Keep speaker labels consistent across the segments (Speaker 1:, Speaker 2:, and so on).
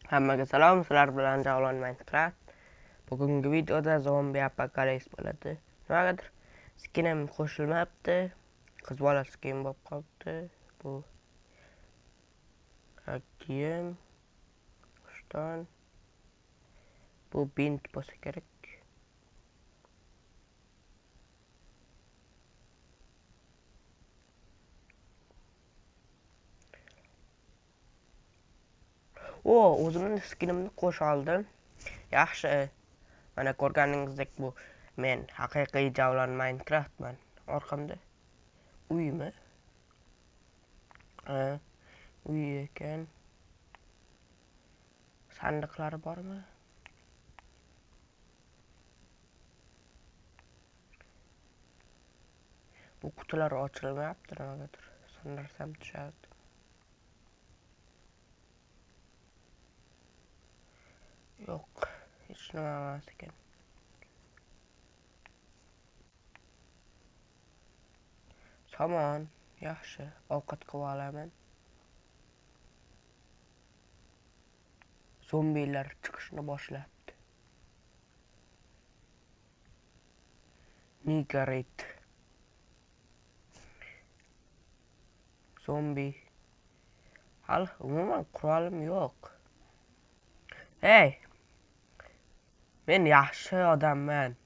Speaker 1: Hammaga salom, sizlar bilan Javlon Minecraft. Bugungi videoda zombi apokalips bo'ladi. Nimagadir skinim qo'shilmabdi. Qiz bola skin bo'lib qoldi. Bu kiyim, ishton. Bu bint bo'lsa kerak. O'zimning skinimni qo'sha oldim. Yaxshi. Mana ko'rganingizdek bu men haqiqiy Javlon Minecraftman. Orqamda uymi? Uy ekan. Sandiqlari bormi? Bu qutilar ochilmayapti nimagadir. Sindirsam tushadi. Yo'q, hech nima emas ekan. Somon, yaxshi, ovqat qilib olaman. Zombilar chiqishni boshlabdi. Nigaret. Zombi. Hali umuman qurolim yo'q. Hey! Men yaxshi odamman.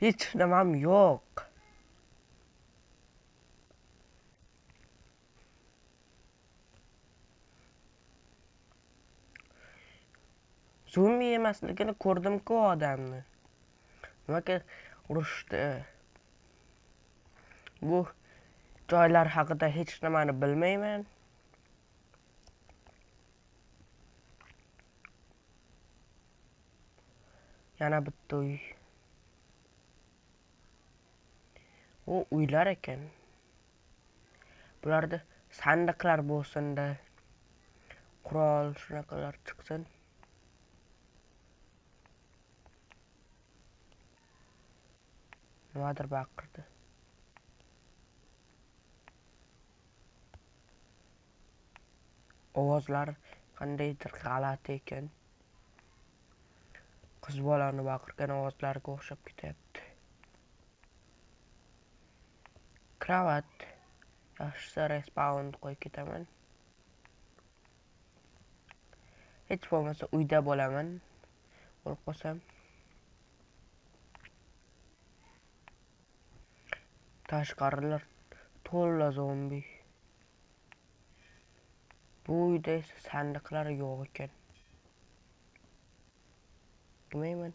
Speaker 1: Hech nimam yo'q. Zombi emasligini ko'rdim-ku odamni. Nimaga urushdi? Bu joylar haqida hech nimani bilmayman. Yana bitta uy. U uylar ekan. Bularda sandiqlar bo'lsin-da. Qurol shunaqalar chiqsin. Nimadir baqirdi. Ovozlar qandaydir g'alati ekan. Qiz bolani baqirgan ovozlarga o'xshab ketyapti. Kravat. Yaxshisi respawn qo'yib ketaman. Hech bo'lmasa uyda bo'laman. Bo'lib qolsam. Tashqarilar to'la zombi. Bu uyda esa sandiqlar yo'q ekan. Bilmayman.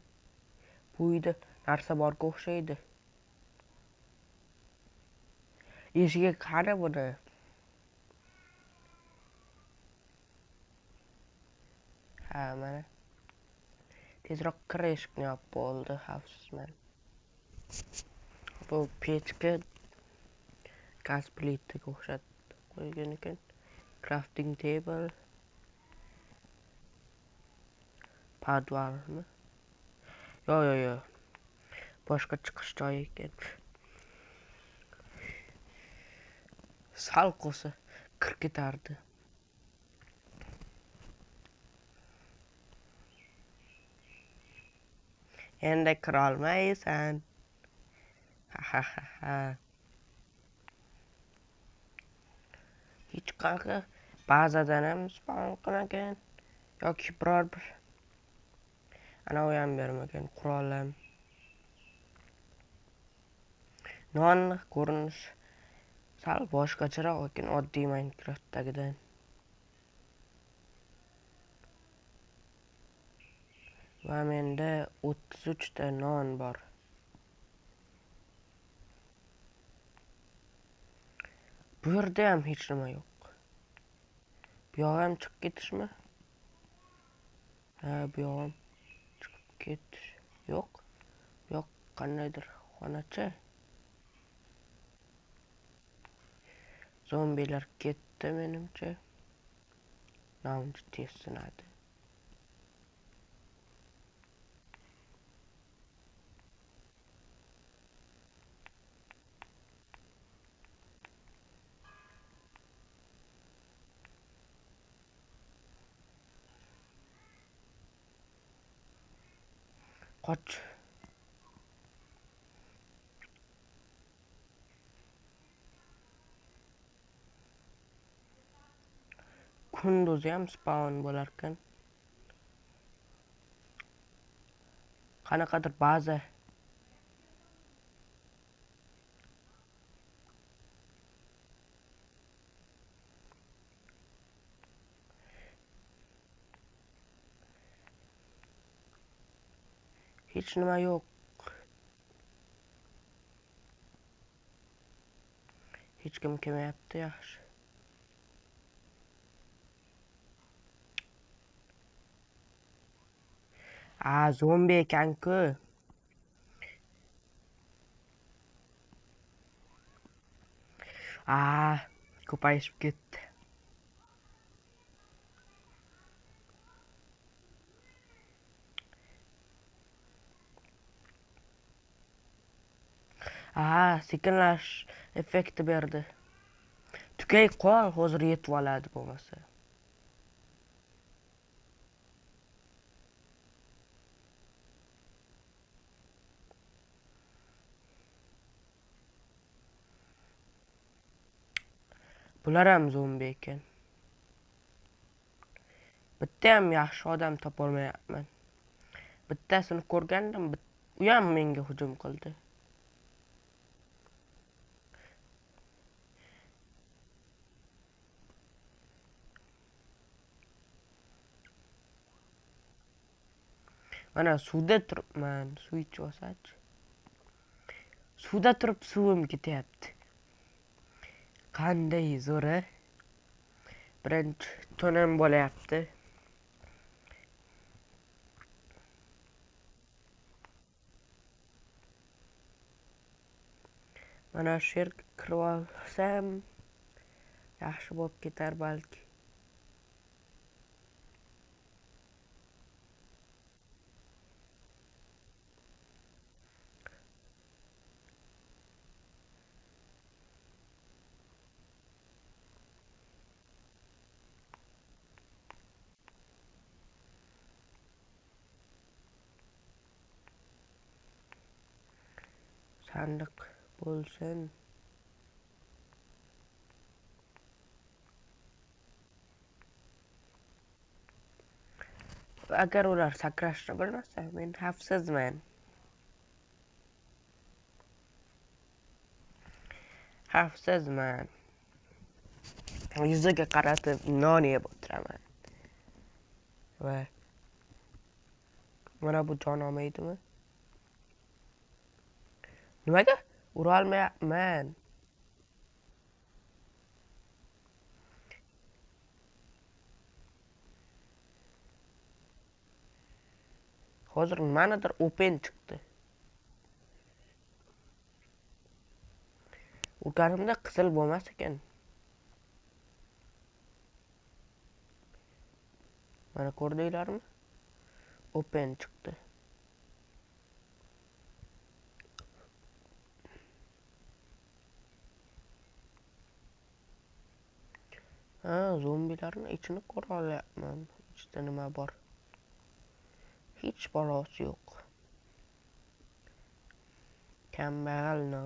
Speaker 1: Bu uyda narsa borga o'xshaydi. Eshigi qani buni? Ha, mana. Tezroq kir eshikni yopib bo'ldi, xavfsizman. Bu pechka gaz plitaga o'xshatib qo'ygan ekan. Crafting table. Padvarmi? Yo. Boshqa chiqish joyi ekan. Sal qo'sa kir ketardi. Endi kira olmaysan. Ha. Hech qanaqa bazadan ham spawn qilmagan yoki biror bir anavi ham bermagan qurollar. Non ko'rinish sal boshqacharoq ekan oddiy Minecraftdagidan. Va menda 33 ta non bor. Bu yerda ham hech nima yo'q. Bu yoq ham chiqib ketishmi? Ha, bu yoq ham chiqib ketish yo'q. Bu yoq qandaydir xonacha. Zombilar ketdi menimcha. Namuncha tez sinadi. Qoch. Kunduzi ham spawn bo'larkan. Qanaqadir baza. Hech nima yo'q. Hech kim kelmayapti, yaxshi. Zombi ekan-ku. Ko'payishib ketdi. Sekinlash effekti berdi. Tukay qol, hozir yetib oladi bo'lmasa. Bular ham zombi ekan. Bitta ham yaxshi odam topolmayapman. Bittasini ko'rgandim, u ham menga hujum qildi. Mana suvda turibman, suv ichib olsachi. Suvda turib suvim ketyapti. Qanday zo'r-a? Birinchi to'nim bo'layapti. Mana shu yerga kirib olsam yaxshi bo'lib ketar balki. Sandiq bo'lsin. Agar ular sakrashni bilmasa, men xavfsizman. Xavfsizman. Yuziga qaratib non yeb o'tiraman. Va mana bu jon olmaydimi? Nimaga ura olmayapman? Hozir nimanidir open chiqdi. Urganimda qizil bo'lmas ekan. Mana ko'rdinglarmi? Open chiqdi. Zombilarning ichini ko'ra olyapman. Ichida nima bor? Hech balosi yo'q. Kambag'al no.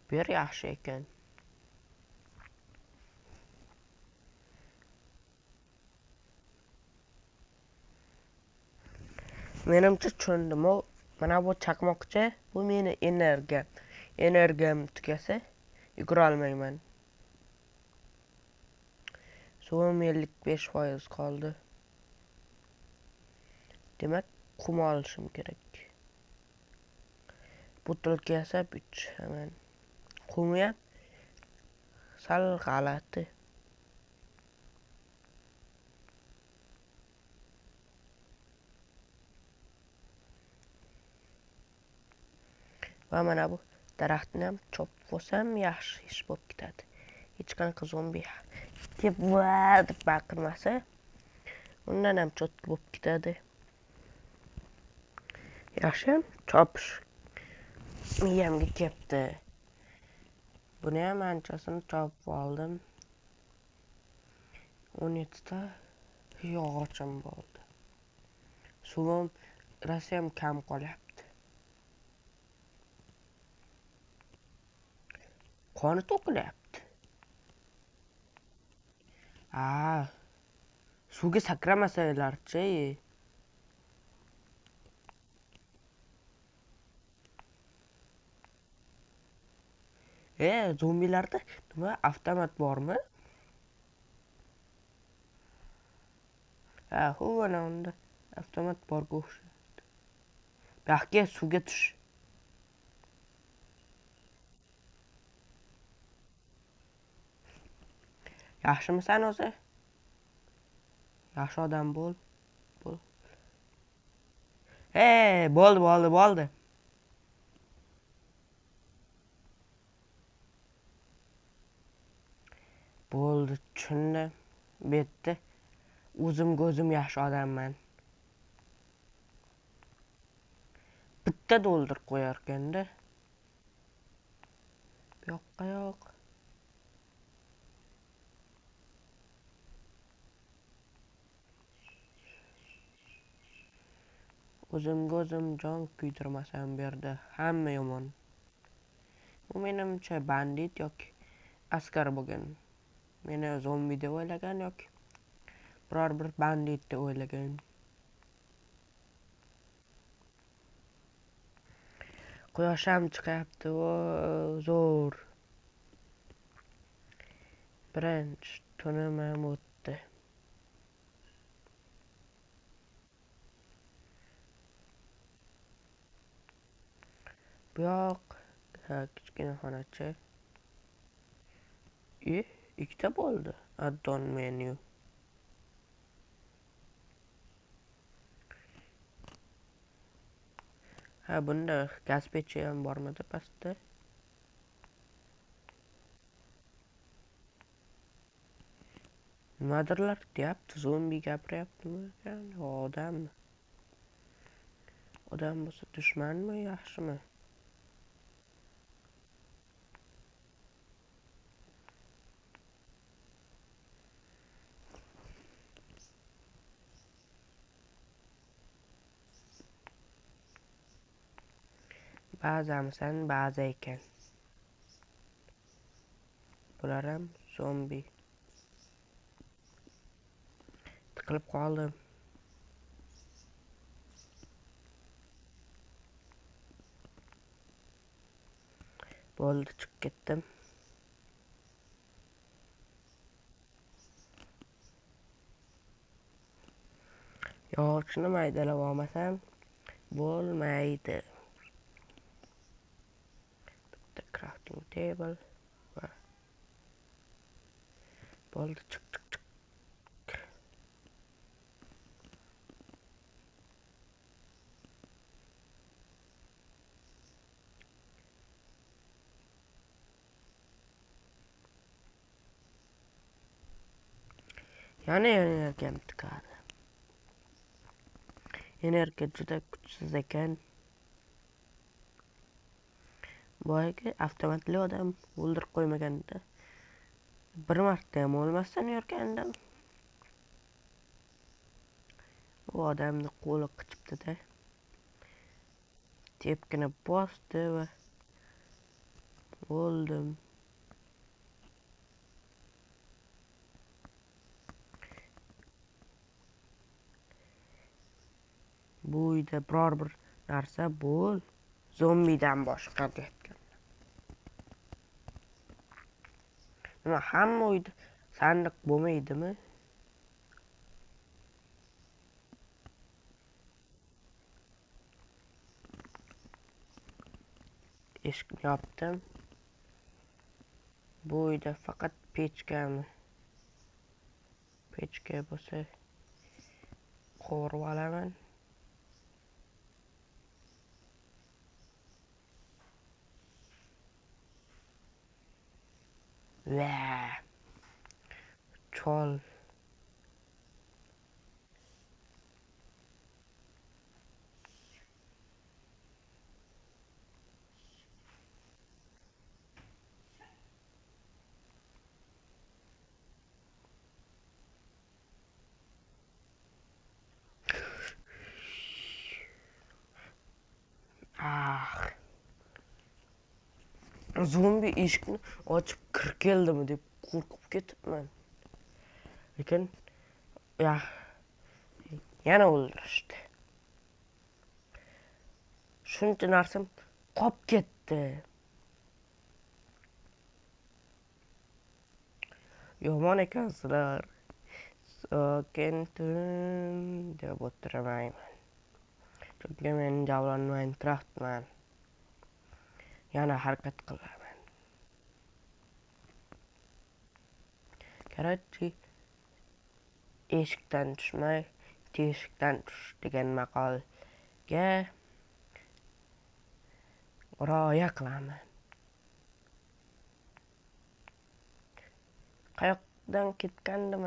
Speaker 1: Bu yer yaxshi ekan. Menimcha tushundim. Mana bu chaqmoqcha, bu meni energiyam. Energiyam tugasa, yugura olmayman. Suvim 55% qoldi. Demak, qum olishim kerak. Butilka yasab ichaman. Qumi ham sal g'alati. Va mana bu daraxtni ham chopib olsam yaxshi ish bo'lib ketadi. Hech qanaqa zombi deb baqirmasa, undan ham cho'tka bo'lib ketadi. Yaxshi, chopish miyamga kelibdi. Buni ham anchasini chopib oldim. 17 ta yog'ochim bo'ldi. Suvim rasayam kam qolyapti. Qoni to'kilyapti. Suvga sakramasanglarchi. Zombilarda nima avtomat bormi? Ana unda avtomat borga o'xshaydi. Yaxga suvga tush. Yaxshimisan o'zi? Yaxshi odam bo'l. Bo'ldi. Bo'ldi, tushundim. Bu yerda o'zim yaxshi odamman. Bitta doldirib qo'yarkanda. Bu yoqqa yo'q. O'zim jon kuydirmasam bu yerda hamma yomon. U menimcha bandit yoki askar bo'lgan. Meni zombi deb o'ylagan yoki biror bir bandit deb o'ylagan. Quyosh ham chiqyapti, zo'r. Birinchi tunim ham o'tdi. Bu yoq kichkina xonacha. Ikkita bo'ldi. Addon menu. Bunda gaz pechi ham bormidi pastda? Nimadirlar deyapti, zombi gapiryaptimi ekan? Odammi? Odam bo'lsa dushmanmi, yaxshimi? Ba'zamisan, ba'zi ekan. Bular ham zombi. Tiqilib qoldim. Bo'ldi, chiqib ketdim. Yog'ochni maydalab olmasam bo'lmaydi. Bitta crafting table va bo'ldi, chiq. Yana energiyam tiqadi. Energiya juda kuchsiz ekan. Boyagi avtomatli odam o'ldirib qo'ymaganda bir marta ham o'lmasdan yurgandim. U odamni qo'li qichibdi-da. Tepkini bosdi va o'ldim. Bu uyda biror bir narsa bo'l. Zombidan boshqa deyapkan. Nima hamma uyda sandiq bo'lmaydimi? Eshikni yopdim. Bu uyda faqat pechkami? Pechka bo'lsa qovurib olaman. Chol. Ah, zombi eshikni ochib kirib keldimi deb qo'rqib ketibman. Lekin yana o'ldirishdi. Shuncha narsam qolib ketdi. Yomon ekansizlar. Sokin tun deb o'tiramayman. Chunki men Javlon Minecraftman. Yana harakat qilaman. Karachi eshikdan tushmay, teshikdan tush degan maqolga rioya qilaman. Qayoqdan ketgandim?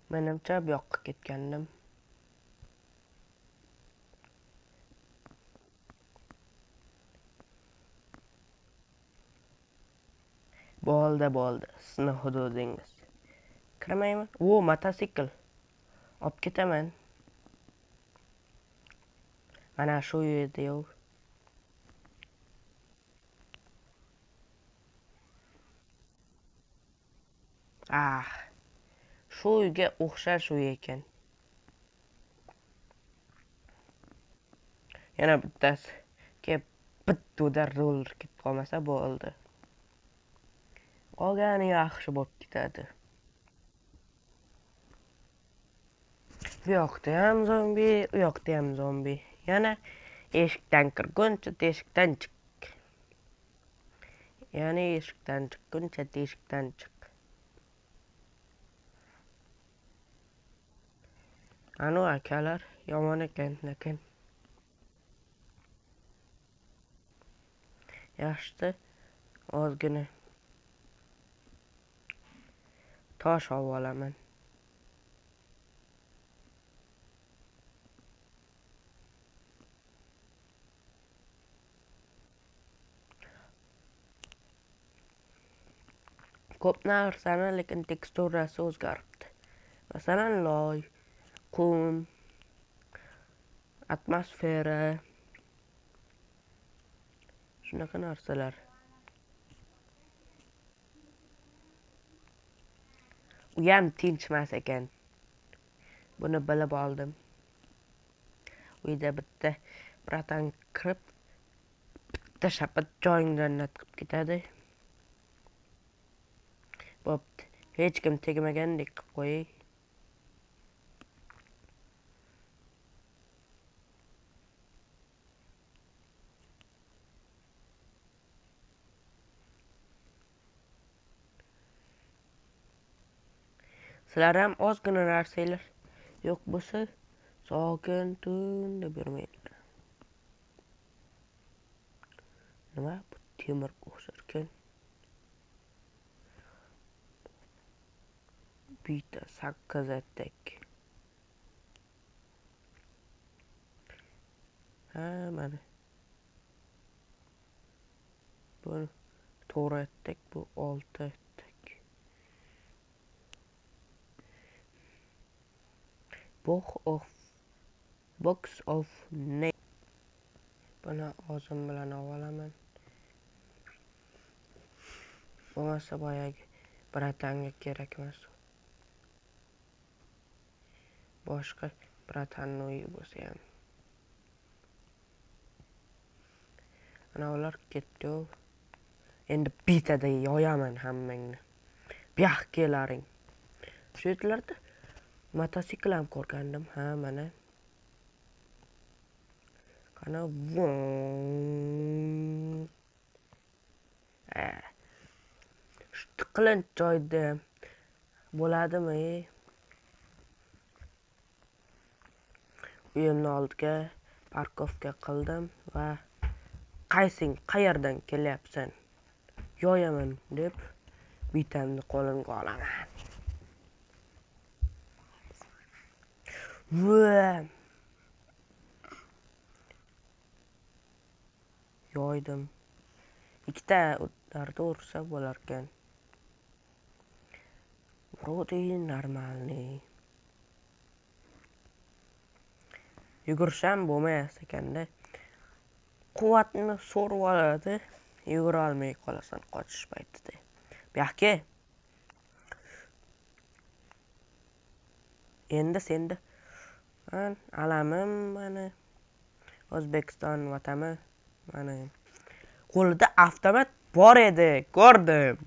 Speaker 1: Menimcha bu yoqqa ketgandim. Bo'ldi. Sizni hududingiz. Kirmayman. Mototsikl. Olib ketaman. Mana shu yerda-yu. Shu uyga o'xshash uy ekan. Yana bittasi kelib bitta roller ketib qolmasa bo'ldi. Qolgani yaxshi bo'lib ketadi. Bu yoqda ham zombi, u yoqda ham zombi. Yana eshikdan kirguncha teshikdan chiq. Yana eshikdan chiqquncha teshikdan chiq. Anu akalar yomon ekan, lekin yaxshisi ozgina tosh olib olaman. Ko'p narsani, lekin teksturasi o'zgaribdi. Masalan, loy, qum, atmosfera, shunaqa narsalar. Uyam tinchmas ekan. Buni bilib oldim. Uyda bitta bratan kirib, bitta shapat joyingdan natqib ketadi. Bo'pti. Hech kim tegmagandek qilib qo'yay. Sizlar ham ozgina narsalar yo'q bo'lsa, sokin tun deb yurmanglar. Nima bu temir o'xsharkan? Bitta sakkizoddek. Mana. Bu 4 bu 6. Box of name. Buni o'zim bilan olaman. Bo'lmasa boyagi bratanga kerak emas. Boshqa bratanning uyi bo'lsa ham. Ana ular ketdi. Endi bitada yoyaman hammangni. Buyoq kelaring. Shu yerlarda mototsikl ham ko'rgandim. Mana. Qana shu tiqilinch joyda bo'ladimi? Uyimni oldiga parkovka qildim va qayerdan kelyapsan? Yoyaman deb bitamni qo'limga olaman. Yoydim. Ikkita udarda ursa bo'larkan. Вроде нормальный. Yugursam bo'lmayas ekanda. Quvvatni so'rib oladi. Yugura olmay qolasan qochish paytida. Buyoqqa. Endi senda alamim mana O'zbekiston vatani mana qo'lida avtomat bor edi, ko'rdim.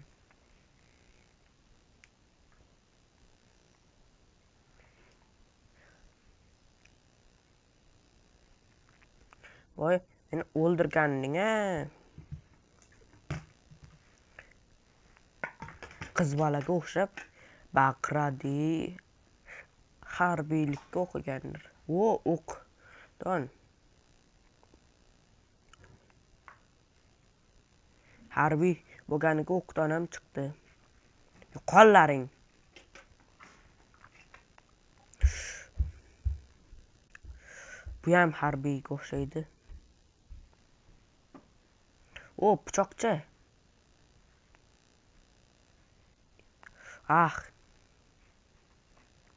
Speaker 1: Voy, meni o'ldirganding-a. Qiz bolaga o'xshab baqiradi. Harbiylikka o'qigandir. O'qdon. Harbiy bo'lganiga o'qdan ham chiqdi. Qo'llaring. Bu ham harbiyga o'xshaydi. Pichoqcha.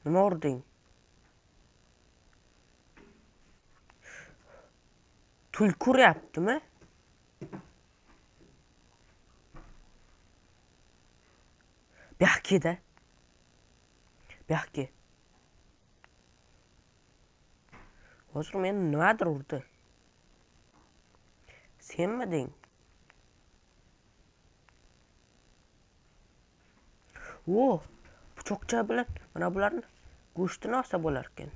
Speaker 1: Nima urding? Tulki uryaptimi? Buyoqqa. Buyoqqa. Hozir meni nimadir urdi. Senmiding? Pichoqcha bilan mana bularni go'shtini olsa bo'lar ekan.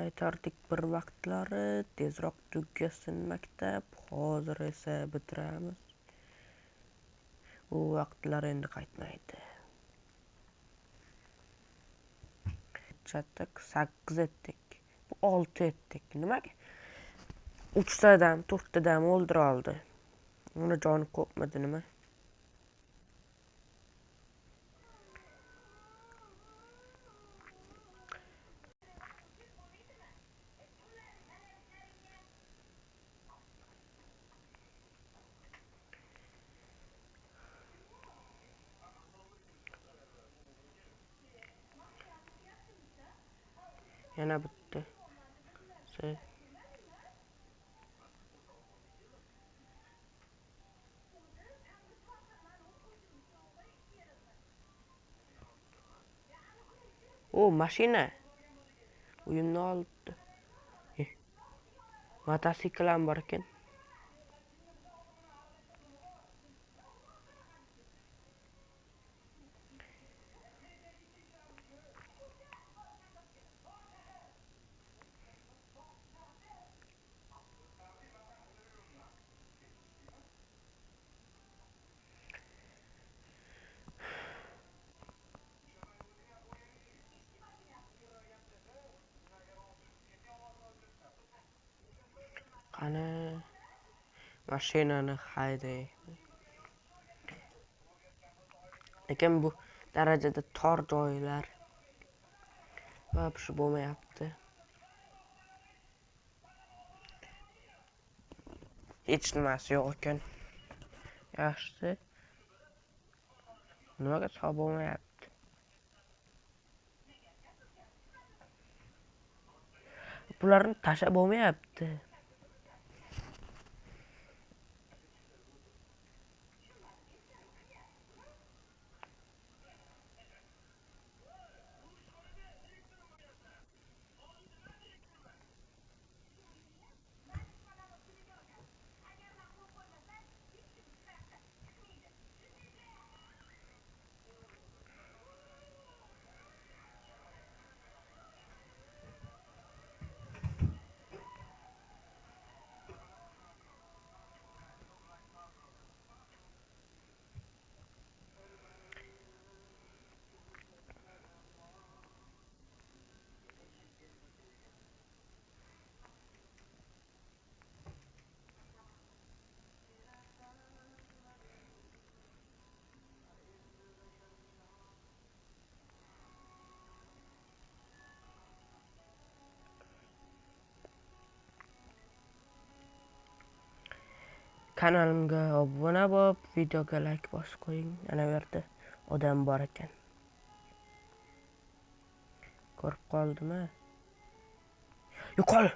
Speaker 1: Aytardik bir vaqtlari tezroq tugasin maktab, hozir esa bitiramiz. U vaqtlar endi qaytmaydi. Chattak 8 etdik. Bu 6 etdik. Nimaga? 3tadan, 4tadan o'ldira oldi. Uni joni ko'pmidi nima? Yana bitti. Mashina. Uyimni oldi. Motosikl ham bor ekan. Qani mashinani hayday. Lekin bu darajada tor joylar вообще bo'lmayapti. Hech nimasi yo'q ekan. Yaxshisi nimaga sog' bo'lmayapti? Bularni tashlab bo'lmayapti. Kanalimga obuna bo'lib, videoga like bosib qo'ying. Ana bu yerda odam bor ekan. Ko'rib qoldimi? Yo'qol.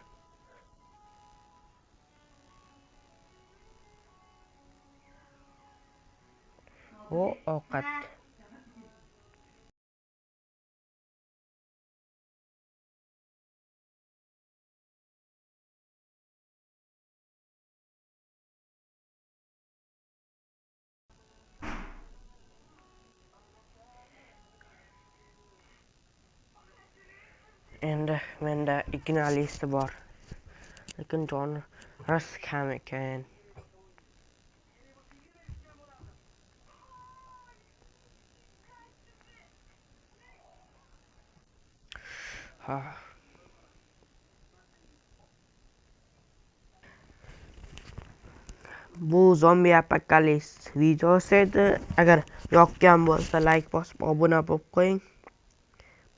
Speaker 1: O ovqat. Endi menda ikkita listi bor. Lekin joni rost kam ekan. Ha. Bu zombi apokalipsis videosi edi. Agar yoqgan bo'lsa like bosib obuna bo'lib qo'ying.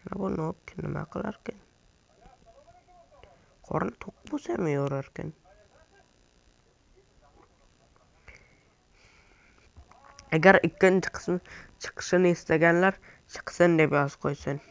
Speaker 1: Mana bu nok nima qilar ekan? Qorni to'q bo'lsa ham yorar ekan. Agar ikkinchi qismi chiqishini istaganlar chiqsin deb yozib qo'ysin.